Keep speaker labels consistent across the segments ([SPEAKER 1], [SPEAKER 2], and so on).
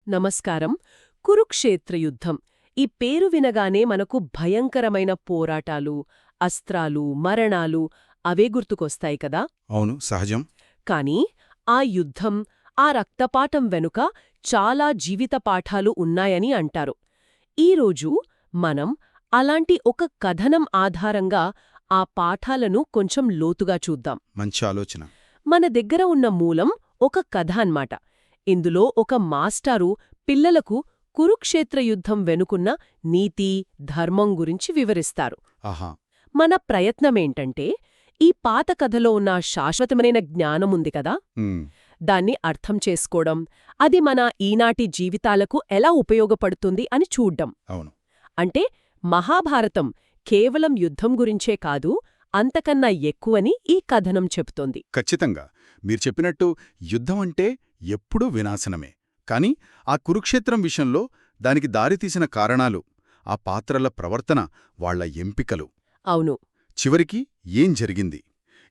[SPEAKER 1] నమస్కారం. కురుక్షేత్ర యుద్ధం ఈ పేరు వినగానే మనకు భయంకరమైన పోరాటాలు, అస్త్రాలు, మరణాలు అవే గుర్తుకొస్తాయి కదా.
[SPEAKER 2] అవును, సహజం.
[SPEAKER 1] కానీ ఆ యుద్ధం, ఆ రక్తపాతం వెనుక చాలా జీవిత పాఠాలు ఉన్నాయని అంటారు. ఈరోజు మనం అలాంటి ఒక కథనం ఆధారంగా ఆ పాఠాలను కొంచెం లోతుగా చూద్దాం.
[SPEAKER 2] మంచి ఆలోచన.
[SPEAKER 1] మన దగ్గర ఉన్న మూలం ఒక కథ అన్నమాట. ఇందులో ఒక మాస్టారు పిల్లలకు కురుక్షేత్ర యుద్ధం వెనుకున్న నీతి, ధర్మం గురించి వివరిస్తారు.
[SPEAKER 2] ఆహా.
[SPEAKER 1] మన ప్రయత్నమేంటంటే ఈ పాత కథలో ఉన్న శాశ్వతమైన జ్ఞానముంది కదా,
[SPEAKER 2] ఉమ్,
[SPEAKER 1] దాన్ని అర్థం చేసుకోవడం, అది మన ఈనాటి జీవితాలకు ఎలా ఉపయోగపడుతుంది అని చూడ్డం.
[SPEAKER 2] అవును.
[SPEAKER 1] అంటే మహాభారతం కేవలం యుద్ధం గురించే కాదు, అంతకన్నా ఎక్కువని ఈ కథనం చెబుతోంది.
[SPEAKER 2] ఖచ్చితంగా. మీరు చెప్పినట్టు యుద్ధం అంటే ఎప్పుడూ వినాశనమే. కాని ఆ కురుక్షేత్రం విషయంలో దానికి దారితీసిన కారణాలు, ఆ పాత్రల ప్రవర్తన, వాళ్ల ఎంపికలు,
[SPEAKER 1] అవును,
[SPEAKER 2] చివరికి ఏం జరిగింది,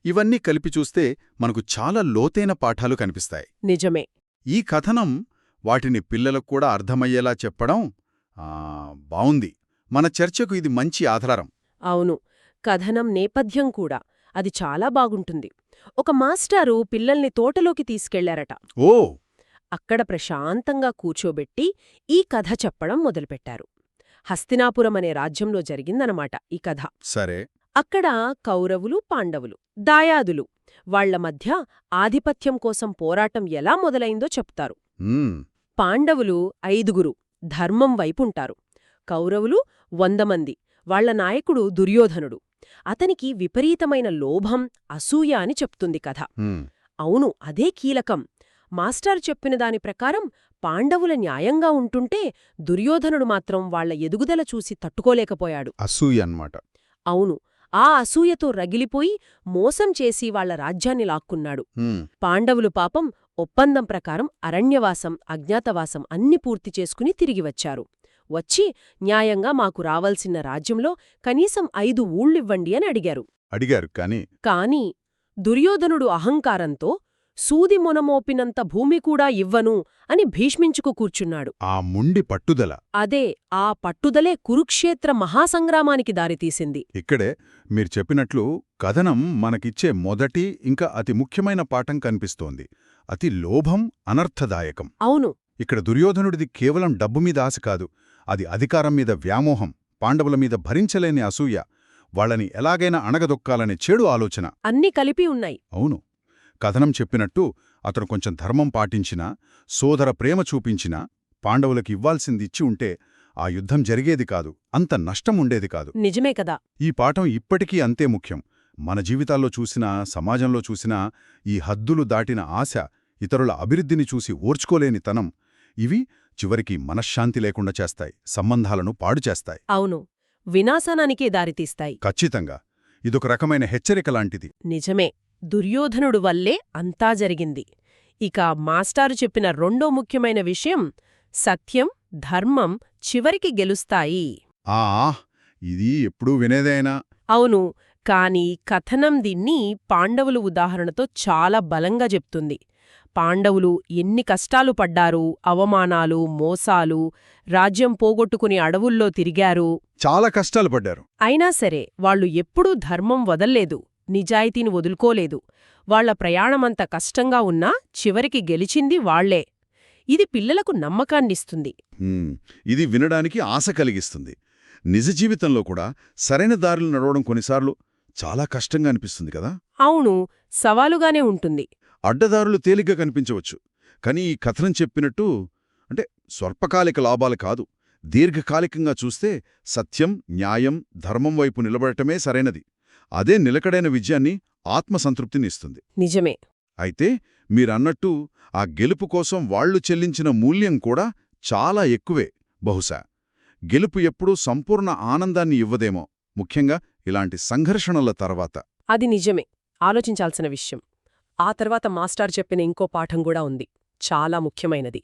[SPEAKER 2] ఇవన్నీ కలిపి చూస్తే మనకు చాలా లోతైన పాఠాలు కనిపిస్తాయి.
[SPEAKER 1] నిజమే.
[SPEAKER 2] ఈ కథనం వాటిని పిల్లలకు కూడా అర్థమయ్యేలా చెప్పడం బావుంది. మన చర్చకు ఇది మంచి ఆధారం.
[SPEAKER 1] అవును, కథనం నేపథ్యం కూడా అది చాలా బాగుంటుంది. ఒక మాస్టారు పిల్లల్ని తోటలోకి తీసుకెళ్లారట.
[SPEAKER 2] ఓ!
[SPEAKER 1] అక్కడ ప్రశాంతంగా కూర్చోబెట్టి ఈ కథ చెప్పడం మొదలుపెట్టారు. హస్తినాపురం అనే రాజ్యంలో జరిగిందనమాట ఈ కథ.
[SPEAKER 2] సరే.
[SPEAKER 1] అక్కడ కౌరవులు, పాండవులు, దాయాదులు వాళ్ల మధ్య ఆధిపత్యం కోసం పోరాటం ఎలా మొదలైందో చెప్తారు.
[SPEAKER 2] ఉమ్,
[SPEAKER 1] పాండవులు 5 ధర్మం వైపుంటారు. కౌరవులు 100 మంది. వాళ్ల నాయకుడు దుర్యోధనుడు. అతనికి విపరీతమైన లోభం, అసూయ అని చెప్తుంది కథ.
[SPEAKER 2] ఉమ్,
[SPEAKER 1] అవును, అదే కీలకం. మాస్టారు చెప్పిన దాని ప్రకారం పాండవుల న్యాయంగా ఉంటుంటే దుర్యోధనుడు మాత్రం వాళ్ల ఎదుగుదల చూసి తట్టుకోలేకపోయాడు.
[SPEAKER 2] అసూయ అన్నమాట.
[SPEAKER 1] అవును, ఆ అసూయతో రగిలిపోయి మోసం చేసి వాళ్ల రాజ్యాన్ని లాక్కున్నాడు.
[SPEAKER 2] ఉమ్,
[SPEAKER 1] పాండవులు పాపం ఒప్పందం ప్రకారం అరణ్యవాసం, అజ్ఞాతవాసం అన్ని పూర్తి చేసుకుని తిరిగి వచ్చారు. వచ్చి న్యాయంగా మాకు రావాల్సిన రాజ్యంలో కనీసం 5 ఊళ్ళివ్వండి అని
[SPEAKER 2] అడిగారు.
[SPEAKER 1] కాని దుర్యోధనుడు అహంకారంతో సూది మొనమోపినంత భూమి కూడా ఇవ్వను అని భీష్మించుకు కూర్చున్నాడు.
[SPEAKER 2] ఆ ముండి పట్టుదల.
[SPEAKER 1] అదే, ఆ పట్టుదలే కురుక్షేత్ర మహాసంగ్రామానికి దారితీసింది.
[SPEAKER 2] ఇక్కడే మీరు చెప్పినట్లు కథనం మనకిచ్చే మొదటి ఇంకా అతి ముఖ్యమైన పాఠం కనిపిస్తోంది. అతి లోభం అనర్థదాయకం.
[SPEAKER 1] అవును.
[SPEAKER 2] ఇక్కడ దుర్యోధనుడిది కేవలం డబ్బుమీద ఆశ కాదు, అది అధికారం మీద వ్యామోహం, పాండవుల మీద భరించలేని అసూయ, వాళ్ళని ఎలాగైనా అణగదొక్కాలనే చెడు ఆలోచన.
[SPEAKER 1] అన్నీ కలిపి ఉన్నాయి.
[SPEAKER 2] అవును. కథనం చెప్పినట్టు అతను కొంచెం ధర్మం పాటించినా, సోదర ప్రేమ చూపించినా, పాండవులకి ఇవ్వాల్సింది ఇచ్చి ఉంటే ఆ యుద్ధం జరిగేది కాదు, అంత నష్టం ఉండేది కాదు.
[SPEAKER 1] నిజమే కదా.
[SPEAKER 2] ఈ పాఠం ఇప్పటికీ అంతే ముఖ్యం. మన జీవితాల్లో చూసినా, సమాజంలో చూసినా ఈ హద్దులు దాటిన ఆశ, ఇతరుల అభివృద్ధిని చూసి ఓర్చుకోలేని తనం, ఇవి చివరికి మనశ్శాంతి లేకుండా చేస్తాయి, సంబంధాలను పాడుచేస్తాయి.
[SPEAKER 1] అవును, వినాశనానికే దారితీస్తాయి.
[SPEAKER 2] ఖచ్చితంగా. ఇదొక రకమైన హెచ్చరిక లాంటిది.
[SPEAKER 1] నిజమే. దుర్యోధనుడు వల్లే అంతా జరిగింది. ఇక మాస్టారు చెప్పిన రెండో ముఖ్యమైన విషయం, సత్యం, ధర్మం చివరికి గెలుస్తాయి.
[SPEAKER 2] ఆ ఇది ఎప్పుడూ వినేదేనా?
[SPEAKER 1] అవును, కాని కథనం దీన్ని పాండవులు ఉదాహరణతో చాలా బలంగా చెప్తుంది. పాండవులు ఎన్ని కష్టాలు పడ్డారు, అవమానాలు, మోసాలు, రాజ్యం పోగొట్టుకుని అడవుల్లో తిరిగారు.
[SPEAKER 2] చాలా కష్టాలు పడ్డారు.
[SPEAKER 1] అయినా సరే వాళ్లు ఎప్పుడూ ధర్మం వదల్లేదు, నిజాయితీని వదులుకోలేదు. వాళ్ల ప్రయాణమంత కష్టంగా ఉన్నా చివరికి గెలిచింది వాళ్లే. ఇది పిల్లలకు నమ్మకాన్నిస్తుంది.
[SPEAKER 2] ఇది వినడానికి ఆశ కలిగిస్తుంది. నిజ జీవితంలో కూడా సరైన దారులు నడవడం కొన్నిసార్లు చాలా కష్టంగా అనిపిస్తుంది కదా.
[SPEAKER 1] అవును, సవాలుగానే ఉంటుంది.
[SPEAKER 2] అడ్డదారులు తేలిగ్గా కనిపించవచ్చు. కానీ ఈ కథనం చెప్పినట్టు అంటే స్వల్పకాలిక లాభాలు కాదు, దీర్ఘకాలికంగా చూస్తే సత్యం, న్యాయం, ధర్మం వైపు నిలబడటమే సరైనది. అదే నిలకడైన విజయాన్ని, ఆత్మసంతృప్తినిస్తుంది.
[SPEAKER 1] నిజమే.
[SPEAKER 2] అయితే మీరన్నట్టు ఆ గెలుపు కోసం వాళ్లు చెల్లించిన మూల్యం కూడా చాలా ఎక్కువే బహుశా. గెలుపు ఎప్పుడూ సంపూర్ణ ఆనందాన్ని ఇవ్వదేమో, ముఖ్యంగా ఇలాంటి సంఘర్షణల తర్వాత.
[SPEAKER 1] అది నిజమే, ఆలోచించాల్సిన విషయం. ఆ తర్వాత మాస్టారు చెప్పిన ఇంకో పాఠం కూడా ఉంది, చాలా ముఖ్యమైనది.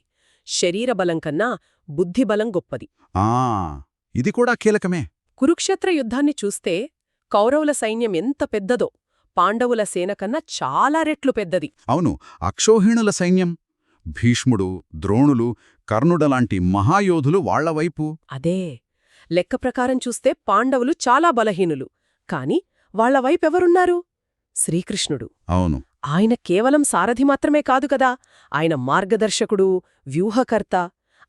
[SPEAKER 1] శరీరబలం కన్నా బుద్ధిబలం గొప్పది.
[SPEAKER 2] ఇది కూడా కీలకమే.
[SPEAKER 1] కురుక్షేత్ర యుద్ధాన్ని చూస్తే కౌరవుల సైన్యం ఎంత పెద్దదో పాండవుల సేన కన్నా చాలా రెట్లు పెద్దది.
[SPEAKER 2] అవును, అక్షోహిణుల సైన్యం, భీష్ముడు, ద్రోణులు, కర్ణుడలాంటి మహాయోధులు వాళ్లవైపు.
[SPEAKER 1] అదే లెక్క ప్రకారం చూస్తే పాండవులు చాలా బలహీనులు. కాని వాళ్లవైపెవరున్నారు? శ్రీకృష్ణుడు.
[SPEAKER 2] అవును.
[SPEAKER 1] ఆయన కేవలం సారథి మాత్రమే కాదు కదా, ఆయన మార్గదర్శకుడు, వ్యూహకర్త.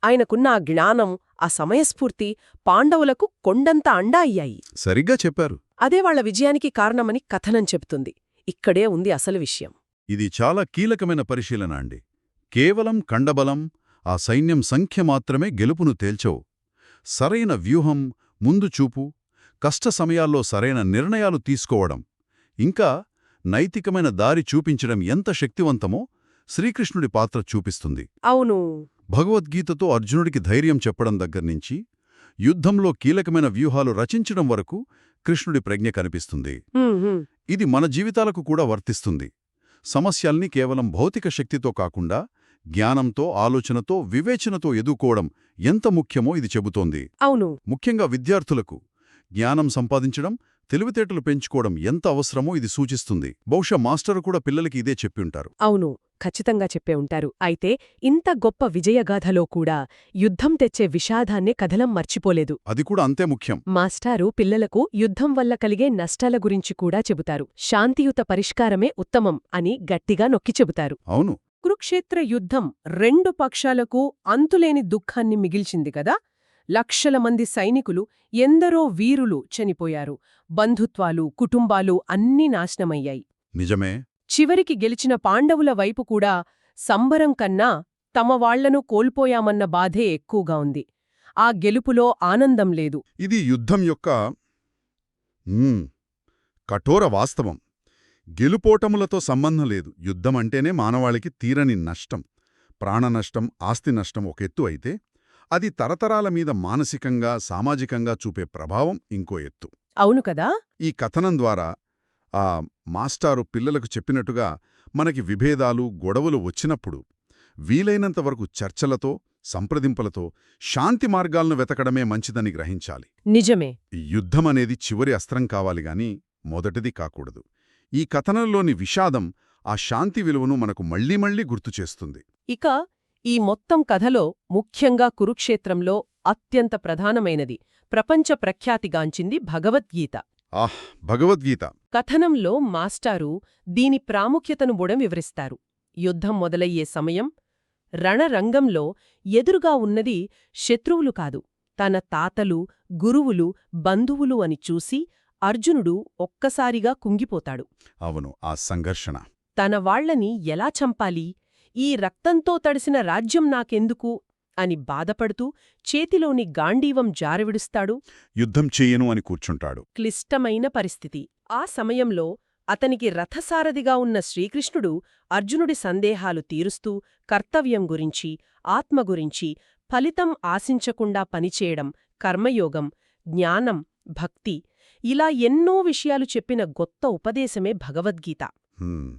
[SPEAKER 1] ఆయనకున్న ఆ జ్ఞానం, ఆ సమయస్ఫూర్తి పాండవులకు కొండంత అండా అయ్యాయి.
[SPEAKER 2] సరిగ్గా చెప్పారు.
[SPEAKER 1] అదే వాళ్ల విజయానికి కారణమని కథనం చెబుతుంది. ఇక్కడే ఉంది అసలు విషయం.
[SPEAKER 2] ఇది చాలా కీలకమైన పరిశీలన అండి. కేవలం కండబలం, ఆ సైన్యం సంఖ్య మాత్రమే గెలుపును తేల్చవు. సరైన వ్యూహం, ముందు చూపు, కష్ట సమయాల్లో సరైన నిర్ణయాలు తీసుకోవడం, ఇంకా నైతికమైన దారి చూపించడం ఎంత శక్తివంతమో శ్రీకృష్ణుడి పాత్ర చూపిస్తుంది.
[SPEAKER 1] అవును.
[SPEAKER 2] భగవద్గీతతో అర్జునుడికి ధైర్యం చెప్పడం దగ్గర్నుంచి యుద్ధంలో కీలకమైన వ్యూహాలు రచించడం వరకు కృష్ణుడి ప్రజ్ఞ కనిపిస్తుంది. ఇది మన జీవితాలకు కూడా వర్తిస్తుంది. సమస్యల్ని కేవలం భౌతిక శక్తితో కాకుండా జ్ఞానంతో, ఆలోచనతో, వివేచనతో ఎదుర్కోవడం ఎంత ముఖ్యమో ఇది చెబుతోంది.
[SPEAKER 1] అవును.
[SPEAKER 2] ముఖ్యంగా విద్యార్థులకు జ్ఞానం సంపాదించడం, తెలివితేటలు పెంచుకోవడం ఎంత అవసరమో ఇది సూచిస్తుంది. బహుశా మాస్టరు కూడా పిల్లలకి ఇదే చెప్పి ఉంటారు.
[SPEAKER 1] అవును, ఖచ్చితంగా చెప్పే ఉంటారు. అయితే ఇంత గొప్ప విజయగాథలో కూడా యుద్ధం తెచ్చే విషాదాన్నే కథలం మర్చిపోలేదు.
[SPEAKER 2] అది కూడా అంతే ముఖ్యం.
[SPEAKER 1] మాస్టారు పిల్లలకు యుద్ధం వల్ల కలిగే నష్టాల గురించి కూడా చెబుతారు. శాంతియుత పరిష్కారమే ఉత్తమం అని గట్టిగా నొక్కి చెబుతారు.
[SPEAKER 2] అవును.
[SPEAKER 1] కురుక్షేత్ర యుద్ధం రెండు పక్షాలకు అంతులేని దుఃఖాన్ని మిగిల్చింది కదా. లక్షల మంది సైనికులు, ఎందరో వీరులు చనిపోయారు. బంధుత్వాలు, కుటుంబాలు అన్నీ నాశనమయ్యాయి.
[SPEAKER 2] నిజమే.
[SPEAKER 1] చివరికి గెలిచిన పాండవుల వైపు కూడా సంబరం కన్నా తమ వాళ్లను కోల్పోయామన్న బాధే ఎక్కువగా ఉంది. ఆ గెలుపులో ఆనందం లేదు.
[SPEAKER 2] ఇది యుద్ధం యొక్క కఠోర వాస్తవం. గెలుపోటములతో సంబంధం లేదు. యుద్ధమంటేనే మానవాళికి తీరని నష్టం. ప్రాణనష్టం, ఆస్తి నష్టం ఒక ఎత్తు అయితే, అది తరతరాల మీద మానసికంగా, సామాజికంగా చూపే ప్రభావం ఇంకో ఎత్తు.
[SPEAKER 1] అవును కదా.
[SPEAKER 2] ఈ కథనం ద్వారా ఆ మాస్టారు పిల్లలకు చెప్పినట్టుగా మనకి విభేదాలు, గొడవలు వచ్చినప్పుడు వీలైనంతవరకు చర్చలతో, సంప్రదింపులతో శాంతి మార్గాలను వెతకడమే మంచిదని గ్రహించాలి.
[SPEAKER 1] నిజమే.
[SPEAKER 2] యుద్ధమనేది చివరి అస్త్రం కావాలిగాని మొదటిది కాకూడదు. ఈ కథనంలోని విషాదం ఆ శాంతి విలువను మనకు మళ్లీ మళ్లీ గుర్తుచేస్తుంది.
[SPEAKER 1] ఇక ఈ మొత్తం కథలో ముఖ్యంగా కురుక్షేత్రంలో అత్యంత ప్రధానమైనది, ప్రపంచ ప్రఖ్యాతిగాంచింది భగవద్గీత.
[SPEAKER 2] భగవద్గీత
[SPEAKER 1] కథనంలో మాస్టారు దీని ప్రాముఖ్యతను బుడం వివరిస్తారు. యుద్ధం మొదలయ్యే సమయం, రణరంగంలో ఎదురుగా ఉన్నది శత్రువులు కాదు, తన తాతలు, గురువులు, బంధువులు అని చూసి అర్జునుడు ఒక్కసారిగా కుంగిపోతాడు.
[SPEAKER 2] అవును, ఆ సంఘర్షణ.
[SPEAKER 1] తన వాళ్లని ఎలా చంపాలి, ఈ రక్తంతో తడిసిన రాజ్యం నాకెందుకు అని బాధపడుతూ చేతిలోని గాండీవం జారవిడుస్తాడు.
[SPEAKER 2] యుద్ధం చెయ్యను అని కూర్చుంటాడు.
[SPEAKER 1] క్లిష్టమైన పరిస్థితి. ఆ సమయంలో అతనికి రథసారథిగా ఉన్న శ్రీకృష్ణుడు అర్జునుడి సందేహాలు తీరుస్తూ కర్తవ్యం గురించి, ఆత్మ గురించి, ఫలితం ఆశించకుండా పనిచేయడం, కర్మయోగం, జ్ఞానం, భక్తి ఇలా ఎన్నో విషయాలు చెప్పిన గొప్ప ఉపదేశమే భగవద్గీత.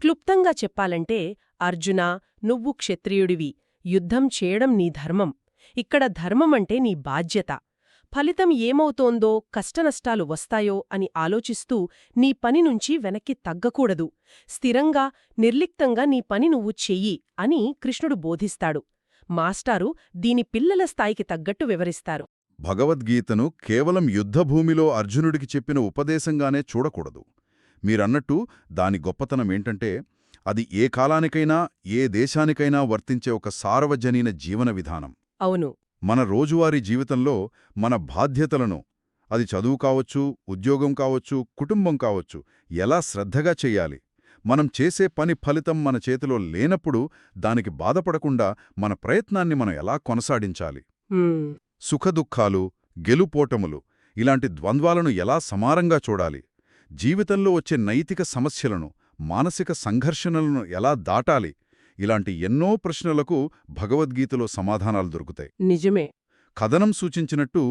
[SPEAKER 1] క్లుప్తంగా చెప్పాలంటే, అర్జునా, నువ్వు క్షత్రియుడివి, యుద్ధం చేయడం నీ ధర్మం. ఇక్కడ ధర్మమంటే నీ బాధ్యత. ఫలితం ఏమవుతోందో, కష్టనష్టాలు వస్తాయో అని ఆలోచిస్తూ నీ పని నుంచి వెనక్కి తగ్గకూడదు. స్థిరంగా, నిర్లిప్తంగా నీ పని నువ్వు చెయ్యి అని కృష్ణుడు బోధిస్తాడు. మాస్టారు దీని పిల్లల స్థాయికి తగ్గట్టు వివరిస్తారు.
[SPEAKER 2] భగవద్గీతను కేవలం యుద్ధభూమిలో అర్జునుడికి చెప్పిన ఉపదేశంగానే చూడకూడదు. మీరన్నట్టు దాని గొప్పతనమేంటంటే, అది ఏ కాలానికైనా, ఏ దేశానికైనా వర్తించే ఒక సార్వజనీన జీవన విధానం.
[SPEAKER 1] అవును.
[SPEAKER 2] మన రోజువారీ జీవితంలో మన బాధ్యతలను, అది చదువు కావచ్చు, ఉద్యోగం కావచ్చు, కుటుంబం కావచ్చు, ఎలా శ్రద్ధగా చెయ్యాలి, మనం చేసే పని ఫలితం మన చేతిలో లేనప్పుడు దానికి బాధపడకుండా మన ప్రయత్నాన్ని మనం ఎలా కొనసాగించాలి, సుఖదుఖాలు, గెలుపోటములు ఇలాంటి ద్వంద్వాలను ఎలా సమానంగా చూడాలి, జీవితంలో వచ్చే నైతిక సమస్యలను, మానసిక సంఘర్షణలను ఎలా దాటాలి, ఇలాంటి ఎన్నో ప్రశ్నలకు భగవద్గీతలో సమాధానాలు దొరుకుతాయి.
[SPEAKER 1] నిజమే.
[SPEAKER 2] కథనం సూచించినట్టు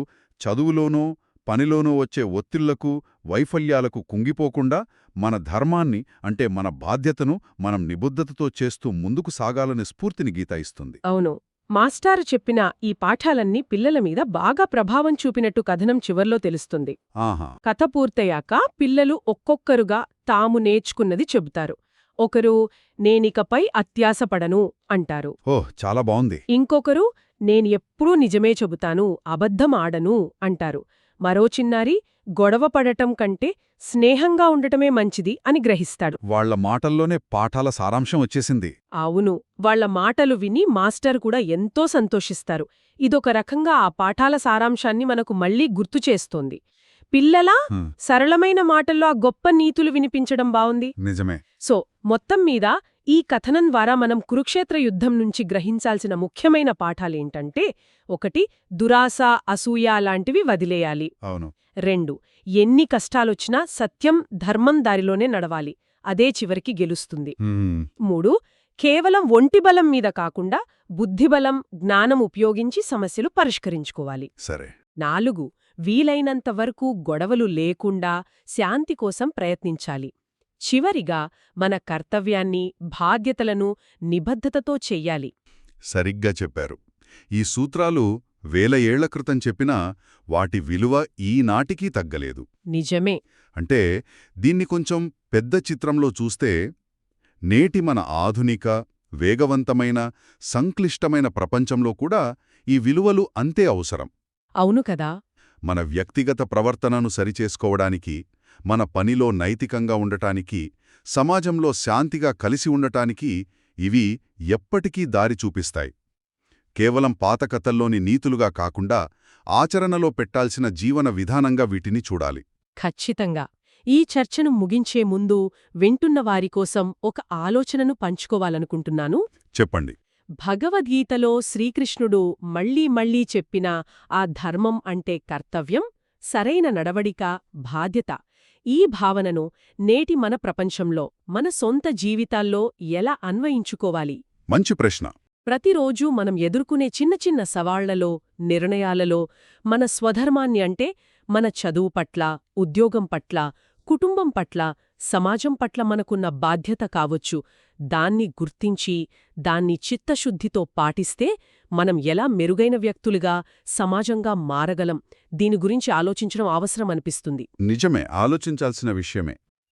[SPEAKER 2] చదువులోనో, పనిలోనో వచ్చే ఒత్తిళ్లకు, వైఫల్యాలకు కుంగిపోకుండా మన ధర్మాన్ని, అంటే మన బాధ్యతను మనం నిబద్ధతతో చేస్తూ ముందుకు సాగాలనే స్ఫూర్తిని గీత ఇస్తుంది.
[SPEAKER 1] అవును. మాస్టారు చెప్పిన ఈ పాఠాలన్నీ పిల్లల మీద బాగా ప్రభావం చూపినట్టు కథనం చివర్లో తెలుస్తుంది. కథ పూర్తయ్యాక పిల్లలు ఒక్కొక్కరుగా తాము నేర్చుకున్నది చెబుతారు. ఒకరు నేనికపై అత్యాసపడను అంటారు.
[SPEAKER 2] ఓహ్, చాలా బావుంది.
[SPEAKER 1] ఇంకొకరు నేనెప్పుడూ నిజమే చెబుతాను, అబద్ధం ఆడను అంటారు. మరో చిన్నారి గొడవ పడటం కంటే స్నేహంగా ఉండటమే మంచిది అని గ్రహిస్తాడు.
[SPEAKER 2] వాళ్ళ మాటల్లోనే పాఠాల సారాంశం వచ్చేసింది.
[SPEAKER 1] అవును, వాళ్ళ మాటలు విని మాస్టర్ కూడా ఎంతో సంతోషిస్తారు. ఇదొక రకంగా ఆ పాఠాల సారాంశాన్ని మనకు మళ్లీ గుర్తుచేస్తోంది. పిల్లలా సరళమైన మాటల్లో ఆ గొప్ప నీతులు వినిపించడం బావుంది.
[SPEAKER 2] నిజమే.
[SPEAKER 1] సో మొత్తం మీద ఈ కథనం ద్వారా మనం కురుక్షేత్ర యుద్ధం నుంచి గ్రహించాల్సిన ముఖ్యమైన పాఠాలేంటంటే, 1 దురాశ, అసూయ లాంటివి వదిలేయాలి.
[SPEAKER 2] అవును.
[SPEAKER 1] 2 ఎన్ని కష్టాలొచ్చినా సత్యం, ధర్మం దారిలోనే నడవాలి. అదే చివరికి గెలుస్తుంది. 3 కేవలం ఒంటి బలం మీద కాకుండా బుద్ధిబలం, జ్ఞానం ఉపయోగించి సమస్యలు పరిష్కరించుకోవాలి.
[SPEAKER 2] సరే.
[SPEAKER 1] 4 వీలైనంత వరకు గొడవలు లేకుండా శాంతి కోసం ప్రయత్నించాలి. చివరిగా మన కర్తవ్యాన్ని, బాధ్యతలను నిబద్ధతతో చెయ్యాలి.
[SPEAKER 2] సరిగ్గా చెప్పారు. ఈ సూత్రాలు 1000 ఏళ్ల క్రితం చెప్పినా వాటి విలువ ఈనాటికీ తగ్గలేదు.
[SPEAKER 1] నిజమే.
[SPEAKER 2] అంటే దీన్ని కొంచెం పెద్ద చిత్రంలో చూస్తే, నేటి మన ఆధునిక, వేగవంతమైన, సంక్లిష్టమైన ప్రపంచంలో కూడా ఈ విలువలు అంతే అవసరం.
[SPEAKER 1] అవును కదా.
[SPEAKER 2] మన వ్యక్తిగత ప్రవర్తనను సరిచేసుకోవడానికి, మన పనిలో నైతికంగా ఉండటానికి, సమాజంలో శాంతిగా కలిసి ఉండటానికి ఇవి ఎప్పటికీ దారి చూపిస్తాయి. కేవలం పాత కథల్లోని నీతులుగా కాకుండా ఆచరణలో పెట్టాల్సిన జీవన విధానంగా వీటిని చూడాలి.
[SPEAKER 1] ఖచ్చితంగా. ఈ చర్చను ముగించే ముందు వింటున్న వారికోసం ఒక ఆలోచనను పంచుకోవాలనుకుంటున్నాను.
[SPEAKER 2] చెప్పండి.
[SPEAKER 1] భగవద్గీతలో శ్రీకృష్ణుడు మళ్లీ మళ్లీ చెప్పిన ఆ ధర్మం అంటే కర్తవ్యం, సరైన నడవడిక, బాధ్యత, ఈ భావనను నేటి మన ప్రపంచంలో, మన సొంత జీవితాల్లో ఎలా అన్వయించుకోవాలి?
[SPEAKER 2] మంచి ప్రశ్న.
[SPEAKER 1] ప్రతిరోజూ మనం ఎదుర్కొనే చిన్న చిన్న సవాళ్లలో, నిర్ణయాలలో మన స్వధర్మాన్ని, అంటే మన చదువు పట్ల, ఉద్యోగం పట్ల, కుటుంబం పట్ల, సమాజం పట్ల మనకున్న బాధ్యత కావచ్చు, దాన్ని గుర్తించి దాన్ని చిత్తశుద్ధితో పాటిస్తే మనం ఎలా మెరుగైన వ్యక్తులుగా, సమాజంగా మారగలం, దీని గురించి ఆలోచించడం అవసరమనిపిస్తుంది.
[SPEAKER 2] నిజమే, ఆలోచించాల్సిన విషయమే.